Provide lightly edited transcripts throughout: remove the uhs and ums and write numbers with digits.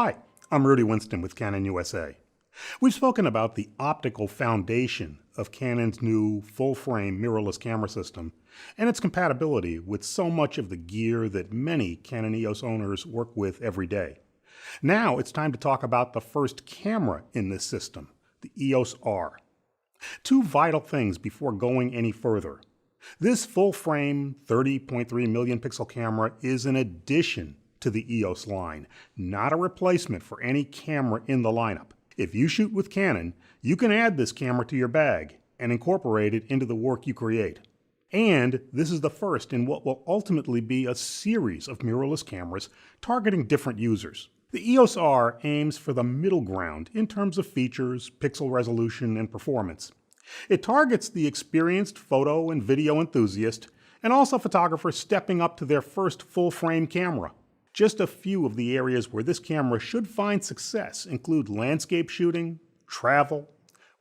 Hi, I'm Rudy Winston with Canon USA. We've spoken about the optical foundation of Canon's new full-frame mirrorless camera system and its compatibility with so much of the gear that many Canon EOS owners work with every day. Now it's time to talk about the first camera in this system, the EOS R. Two vital things before going any further. This full-frame 30.3 million pixel camera is an addition to the EOS line, not a replacement for any camera in the lineup. If you shoot with Canon, you can add this camera to your bag and incorporate it into the work you create. And this is the first in what will ultimately be a series of mirrorless cameras targeting different users. The EOS R aims for the middle ground in terms of features, pixel resolution, and performance. It targets the experienced photo and video enthusiast and also photographers stepping up to their first full-frame camera. Just a few of the areas where this camera should find success include landscape shooting, travel,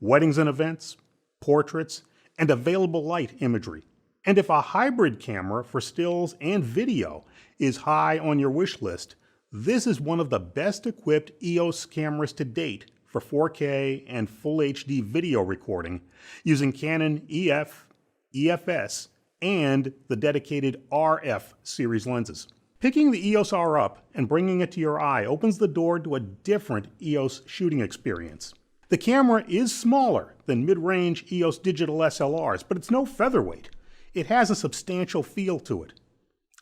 weddings and events, portraits, and available light imagery. And if a hybrid camera for stills and video is high on your wish list, this is one of the best equipped EOS cameras to date for 4K and Full HD video recording using Canon EF, EFS, and the dedicated RF series lenses. Picking the EOS R up and bringing it to your eye opens the door to a different EOS shooting experience. The camera is smaller than mid-range EOS digital SLRs, but it's no featherweight. It has a substantial feel to it.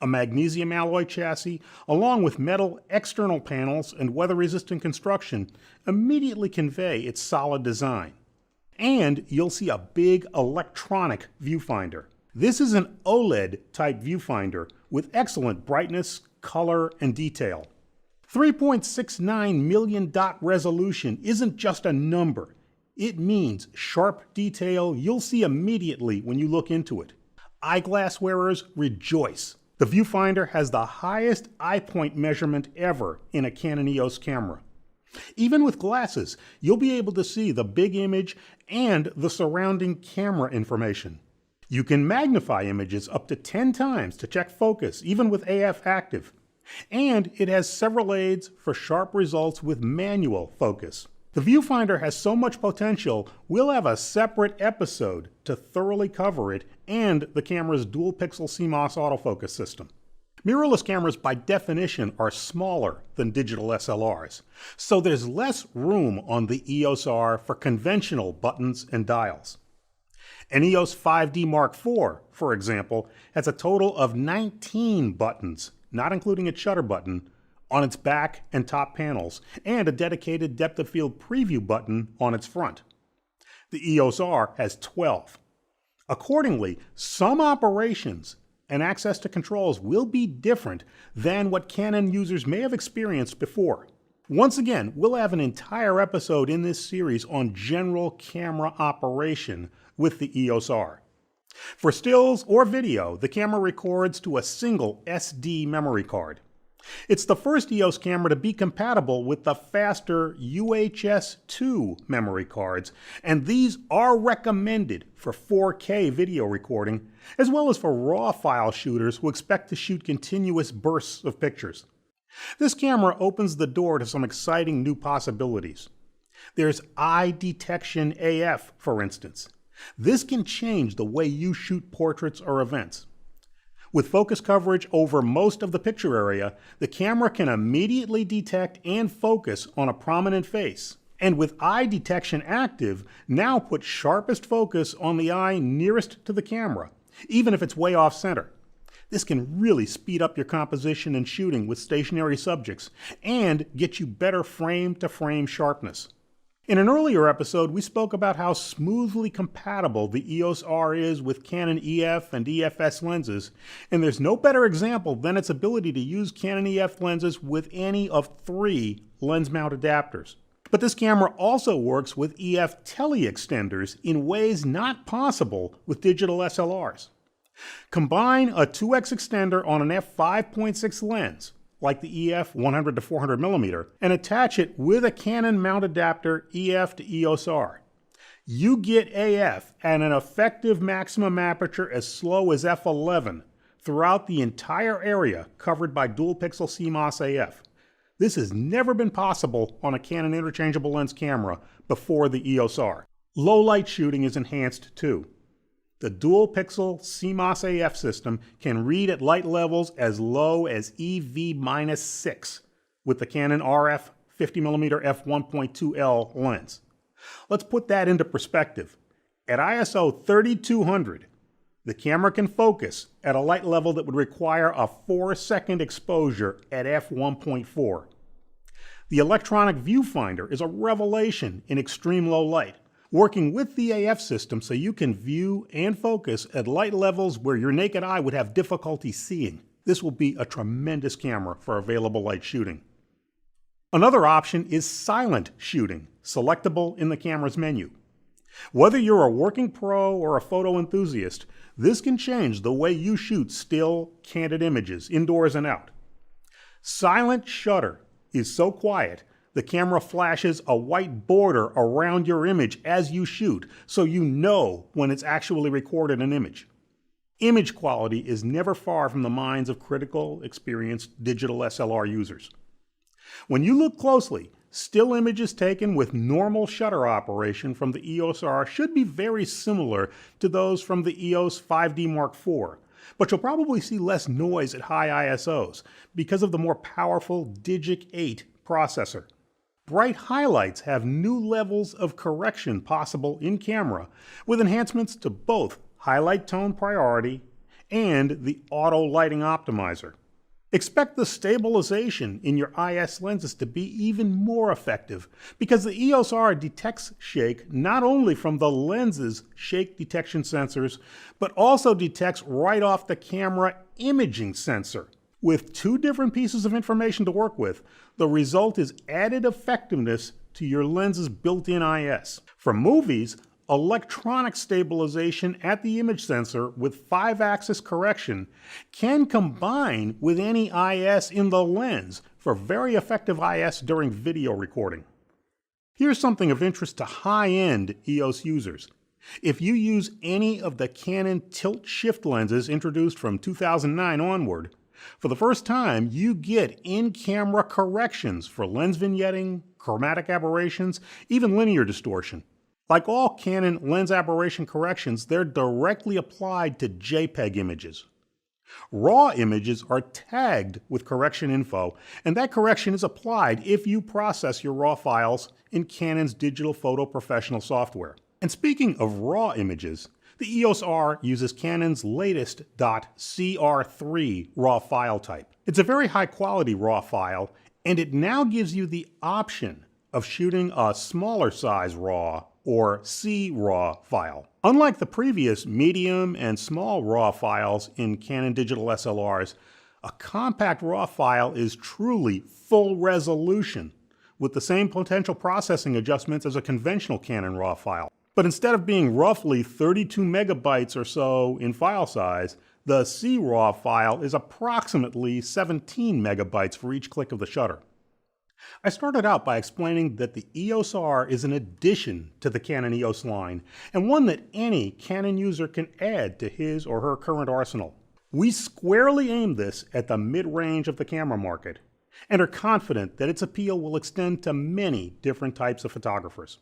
A magnesium alloy chassis, along with metal external panels and weather-resistant construction, immediately convey its solid design. And you'll see a big electronic viewfinder. This is an OLED-type viewfinder with excellent brightness, color, and detail. 3.69 million dot resolution isn't just a number. It means sharp detail you'll see immediately when you look into it. Eyeglass wearers rejoice. The viewfinder has the highest eye point measurement ever in a Canon EOS camera. Even with glasses, you'll be able to see the big image and the surrounding camera information. You can magnify images up to 10 times to check focus, even with AF active. And it has several aids for sharp results with manual focus. The viewfinder has so much potential, we'll have a separate episode to thoroughly cover it and the camera's dual pixel CMOS autofocus system. Mirrorless cameras by definition are smaller than digital SLRs, so there's less room on the EOS R for conventional buttons and dials. An EOS 5D Mark IV, for example, has a total of 19 buttons, not including its shutter button, on its back and top panels, and a dedicated depth of field preview button on its front. The EOS R has 12. Accordingly, some operations and access to controls will be different than what Canon users may have experienced before. Once again, we'll have an entire episode in this series on general camera operation with the EOS R. For stills or video, the camera records to a single SD memory card. It's the first EOS camera to be compatible with the faster UHS 2 memory cards, and these are recommended for 4K video recording, as well as for RAW file shooters who expect to shoot continuous bursts of pictures. This camera opens the door to some exciting new possibilities. There's eye detection AF, for instance. This can change the way you shoot portraits or events. With focus coverage over most of the picture area, the camera can immediately detect and focus on a prominent face. And with eye detection active, now put sharpest focus on the eye nearest to the camera, even if it's way off center. This can really speed up your composition and shooting with stationary subjects and get you better frame-to-frame sharpness. In an earlier episode, we spoke about how smoothly compatible the EOS R is with Canon EF and EFS lenses, and there's no better example than its ability to use Canon EF lenses with any of 3 lens mount adapters. But this camera also works with EF tele-extenders in ways not possible with digital SLRs. Combine a 2x extender on an f5.6 lens, like the EF 100 to 400 mm, and attach it with a Canon mount adapter EF to EOS R. You get AF at an effective maximum aperture as slow as f11 throughout the entire area covered by dual pixel CMOS AF. This has never been possible on a Canon interchangeable lens camera before the EOS R. Low light shooting is enhanced too. The dual pixel CMOS AF system can read at light levels as low as EV-6 with the Canon RF 50mm f1.2L lens. Let's put that into perspective. At ISO 3200, the camera can focus at a light level that would require a 4-second exposure at f1.4. The electronic viewfinder is a revelation in extreme low light, working with the AF system so you can view and focus at light levels where your naked eye would have difficulty seeing. This will be a tremendous camera for available light shooting. Another option is silent shooting, selectable in the camera's menu. Whether you're a working pro or a photo enthusiast, this can change the way you shoot still, candid images, indoors and out. Silent shutter is so quiet, the camera flashes a white border around your image as you shoot, so you know when it's actually recorded an image. Image quality is never far from the minds of critical, experienced digital SLR users. When you look closely, still images taken with normal shutter operation from the EOS R should be very similar to those from the EOS 5D Mark IV, but you'll probably see less noise at high ISOs because of the more powerful Digic 8 processor. Bright highlights have new levels of correction possible in camera with enhancements to both highlight tone priority and the auto lighting optimizer. Expect the stabilization in your IS lenses to be even more effective because the EOS R detects shake not only from the lens's shake detection sensors, but also detects right off the camera imaging sensor. With two different pieces of information to work with, the result is added effectiveness to your lens's built-in IS. For movies, electronic stabilization at the image sensor with 5-axis correction can combine with any IS in the lens for very effective IS during video recording. Here's something of interest to high-end EOS users. If you use any of the Canon tilt-shift lenses introduced from 2009 onward, for the first time, you get in-camera corrections for lens vignetting, chromatic aberrations, even linear distortion. Like all Canon lens aberration corrections, they're directly applied to JPEG images. RAW images are tagged with correction info, and that correction is applied if you process your RAW files in Canon's digital photo professional software. And speaking of RAW images, the EOS R uses Canon's latest .CR3 RAW file type. It's a very high quality RAW file, and it now gives you the option of shooting a smaller size RAW or CRAW file. Unlike the previous medium and small RAW files in Canon digital SLRs, a compact RAW file is truly full resolution with the same potential processing adjustments as a conventional Canon RAW file. But instead of being roughly 32 megabytes or so in file size, the CRAW file is approximately 17 megabytes for each click of the shutter. I started out by explaining that the EOS R is an addition to the Canon EOS line, and one that any Canon user can add to his or her current arsenal. We squarely aim this at the mid-range of the camera market, and are confident that its appeal will extend to many different types of photographers.